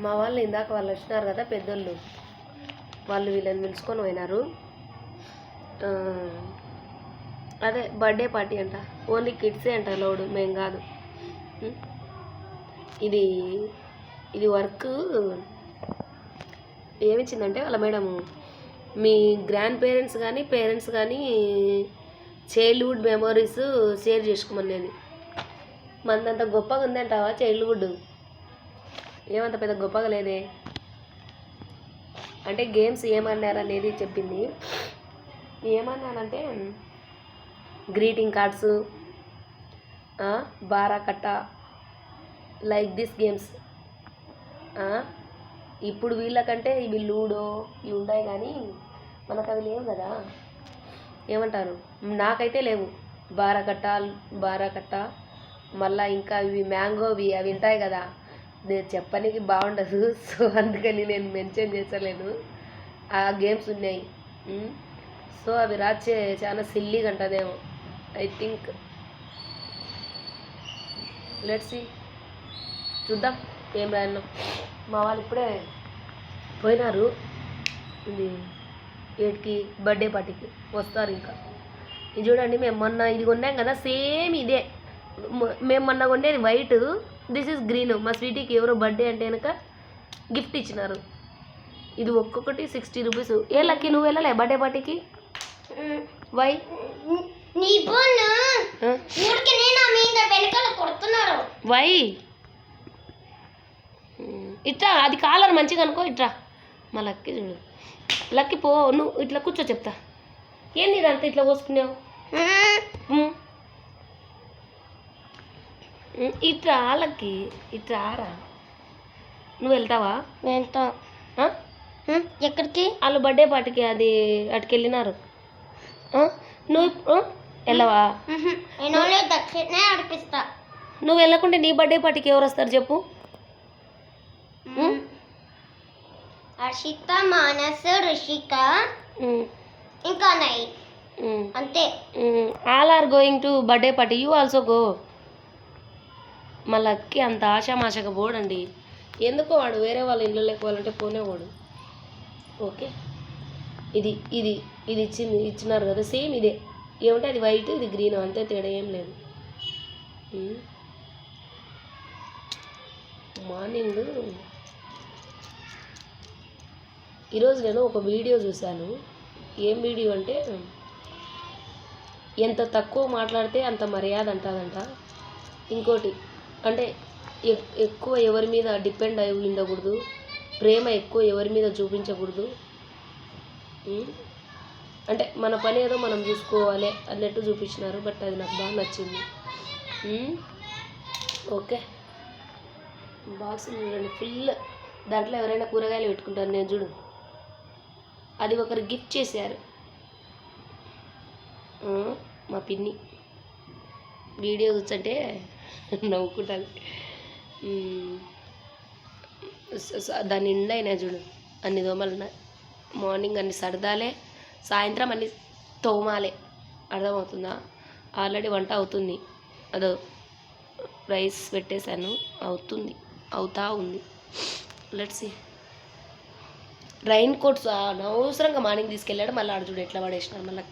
మా వాళ్ళు ఇందాక వాళ్ళు వచ్చినారు కదా పెద్దోళ్ళు, వాళ్ళు వీళ్ళని పిలుచుకొని పోయినారు. అదే బర్త్డే పార్టీ అంట, ఓన్లీ కిడ్సే అంట లోడు, మేం కాదు. ఇది ఇది వర్క్ ఏమిచ్చిందంటే వాళ్ళ మేడము, మీ గ్రాండ్ పేరెంట్స్ కానీ పేరెంట్స్ కానీ చైల్డ్హుడ్ మెమరీస్ షేర్ చేసుకోమనేది. మనదంత గొప్పగా ఉందంటావా చైల్డ్హుడ్? ఏమంత పెద్ద గొప్పగా లేదే. అంటే గేమ్స్ ఏమన్నారు అనేది చెప్పింది. ఏమన్నానంటే గ్రీటింగ్ కార్డ్స్, బారా కట్ట, లైక్ దిస్ గేమ్స్. ఇప్పుడు వీళ్ళకంటే ఇవి లూడో ఇవి ఉన్నాయి, కానీ మనకు అవి లేవు కదా. ఏమంటారు, నాకైతే లేవు. బారా కట్ట మళ్ళీ ఇంకా ఇవి మ్యాంగోవి అవి ఉంటాయి కదా, నేను చెప్పడానికి బాగుండదు, సో అందుకని నేను మెన్షన్ చేసలేను. ఆ గేమ్స్ ఉన్నాయి. సో అవి రాచే చాలా సిల్లీగా ఉంటుందేమో, ఐ థింక్. లెట్స్ సీ, చూద్దాం ఏం రాయను. మా వాళ్ళు ఇప్పుడే పోయినారు ఇది 8కి బర్త్డే పార్టీకి, వస్తారు ఇంకా. ఇది చూడండి, మేము మొన్న ఇది కొన్నాం కదా, సేమ్ ఇదే. మేము మొన్న కొనేది వైట్, దిస్ ఈజ్ గ్రీన్. మా స్వీటీకి ఎవరో బర్త్డే అంటే కనుక గిఫ్ట్ ఇచ్చినారు. ఇది ఒక్కొక్కటి 60 రూపీస్. ఏ లక్కీ, నువ్వు వెళ్ళలే బర్త్డే పార్టీకి? వై? వై ఇట్రా, అది కాలర్ మంచిగా అనుకో, ఇట్రా. మా లక్కీ చూడు, లక్కీ పో, నువ్వు ఇట్లా కూర్చో చెప్తా. ఏంది ఇదంతా ఇట్లా పోసుకున్నావు? ఇట్రా లక్కీ, ఇట్రా రా. నువ్వు వెళ్తావా? వెళ్తా. ఎక్కడికి? వాళ్ళు బర్త్డే పార్టీకి అది అటుకి వెళ్ళినారు. నువ్వు వెళ్ళవా? నువ్వు వెళ్ళకుంటే నీ బర్త్డే పార్టీకి ఎవరు వస్తారు చెప్పు? హర్షిత, మానస్, రిషిక, ఇంకా అంతే. All are going to birthday party, you also go. మా లక్కీ అంత ఆశామాషగా పోడండి. ఎందుకో వాడు వేరే వాళ్ళ ఇల్లు లేకపోవాలంటే పోనేవాడు. ఓకే, ఇది ఇది ఇది ఇచ్చినారు కదా, సేమ్ ఇదే. ఏమంటే అది వైట్, ఇది గ్రీన్, అంతే, తేడా ఏం లేదు. మార్నింగ్ ఈరోజు నేను ఒక వీడియో చూశాను. ఏం వీడియో అంటే, ఎంత తక్కువ మాట్లాడితే అంత మర్యాద అంటుందంట. ఇంకోటి అంటే ఎక్కువ ఎవరి మీద డిపెండ్ అయి ఉండకూడదు, ప్రేమ ఎక్కువ ఎవరి మీద చూపించకూడదు. అంటే మన పని ఏదో మనం చూసుకోవాలి అన్నట్టు చూపించినారు. బట్ అది నాకు బాగా నచ్చింది. ఓకే, బాక్స్ చూడండి ఫుల్. దాంట్లో ఎవరైనా కూరగాయలు పెట్టుకుంటారు, నేను చూడు. అది ఒకరు గిఫ్ట్ చేశారు, మా పిన్ని. వీడియో చూస్తుంటే నవ్వుకుంటాను. దాని నిండా అయినాయి చూడు, అన్ని దోమలు ఉన్నాయి. మార్నింగ్ అన్ని సరదాలే, సాయంత్రం అన్ని తోమాలే. అర్థమవుతుందా? ఆల్రెడీ వంట అవుతుంది. అదో రైస్ పెట్టేశాను, అవుతా ఉంది. Let's see. రైన్ కోట్స్ అనవసరంగా మార్నింగ్ తీసుకెళ్ళాడు, మళ్ళీ ఆడ చూడు ఎట్లా పడేసినాడు. మళ్ళీ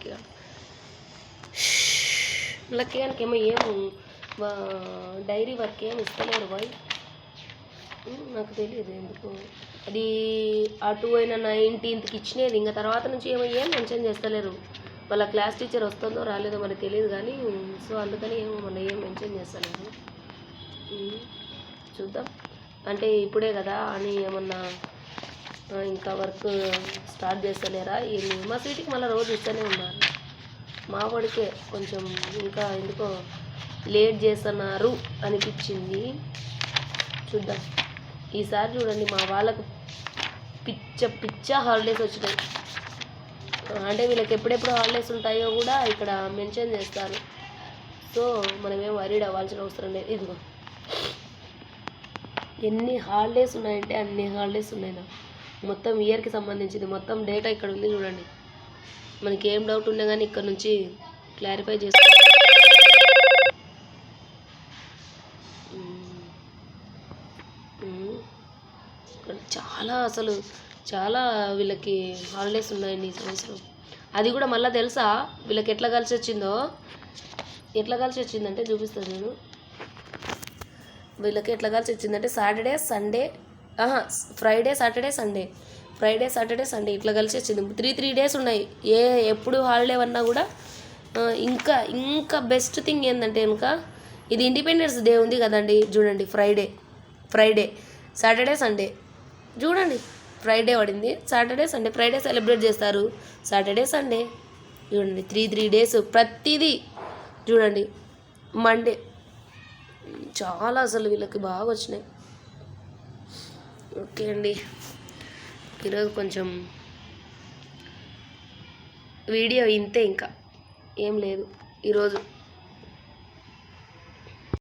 లక్కీగానికి ఏమో డైరీ వర్క్ ఏమి ఇస్తలేరు బాయ్, నాకు తెలియదు ఎందుకు. అది అటు అయిన 19th ఇచ్చినది, ఇంకా తర్వాత నుంచి ఏం మెన్షన్ చేస్తలేరు. వాళ్ళ క్లాస్ టీచర్ వస్తుందో రాలేదో మనకు తెలియదు, కానీ సో అందుకని మన ఏం మెన్షన్ చేస్తలేరు. చూద్దాం, అంటే ఇప్పుడే కదా అని ఏమన్నా ఇంకా వర్క్ స్టార్ట్ చేస్తలేరా ఏంటి? మా స్వీట్కి మళ్ళీ రోజు ఇస్తూనే ఉన్నారు. మా వాడికే కొంచెం ఇంకా ఎందుకో లేట్ చేస్తున్నారు అనిపించింది. చూద్దాం. ఈసారి చూడండి, మా వాళ్ళకు పిచ్చ హాలిడేస్ వచ్చినాయి. అంటే వీళ్ళకి ఎప్పుడెప్పుడు హాలిడేస్ ఉంటాయో కూడా ఇక్కడ మెన్షన్ చేస్తారు. సో మనమేం వరీడ్ అవ్వాల్సిన అవసరం లేదు. ఇదిగో ఎన్ని హాలిడేస్ ఉన్నాయంటే అన్ని హాలిడేస్ ఉన్నాయి. నాకు మొత్తం ఇయర్కి సంబంధించింది మొత్తం డేటా ఇక్కడ ఉంది చూడండి. మనకి ఏం డౌట్ ఉన్నా కానీ ఇక్కడ నుంచి క్లారిఫై చేసుకో. చాలా అసలు చాలా వీళ్ళకి హాలిడేస్ ఉన్నాయండి ఈ సంవత్సరం. అది కూడా మళ్ళీ తెలుసా వీళ్ళకి ఎట్లా కలిసి వచ్చిందంటే చూపిస్తాను నేను. వీళ్ళకి ఎట్లా కలిసి వచ్చిందంటే Saturday Sunday Friday Saturday Sunday ఇట్లా కలిసి వచ్చింది. 3 డేస్ ఉన్నాయి. ఎప్పుడు హాలిడే అన్నా కూడా ఇంకా బెస్ట్ థింగ్ ఏంటంటే కనుక ఇది ఇండిపెండెన్స్ డే ఉంది కదండి, చూడండి ఫ్రైడే సాటర్డే సండే చూడండి, ఫ్రైడే పడింది సాటర్డే సండే, ఫ్రైడే సెలబ్రేట్ చేస్తారు సాటర్డే సండే చూడండి. 3 డేస్ ప్రతిదీ చూడండి. మండే చాలా అసలు వీళ్ళకి బాగా వచ్చినాయి. ఓకే అండి, ఈరోజు కొంచెం వీడియో ఇంతే, ఇంకా ఏం లేదు ఈరోజు.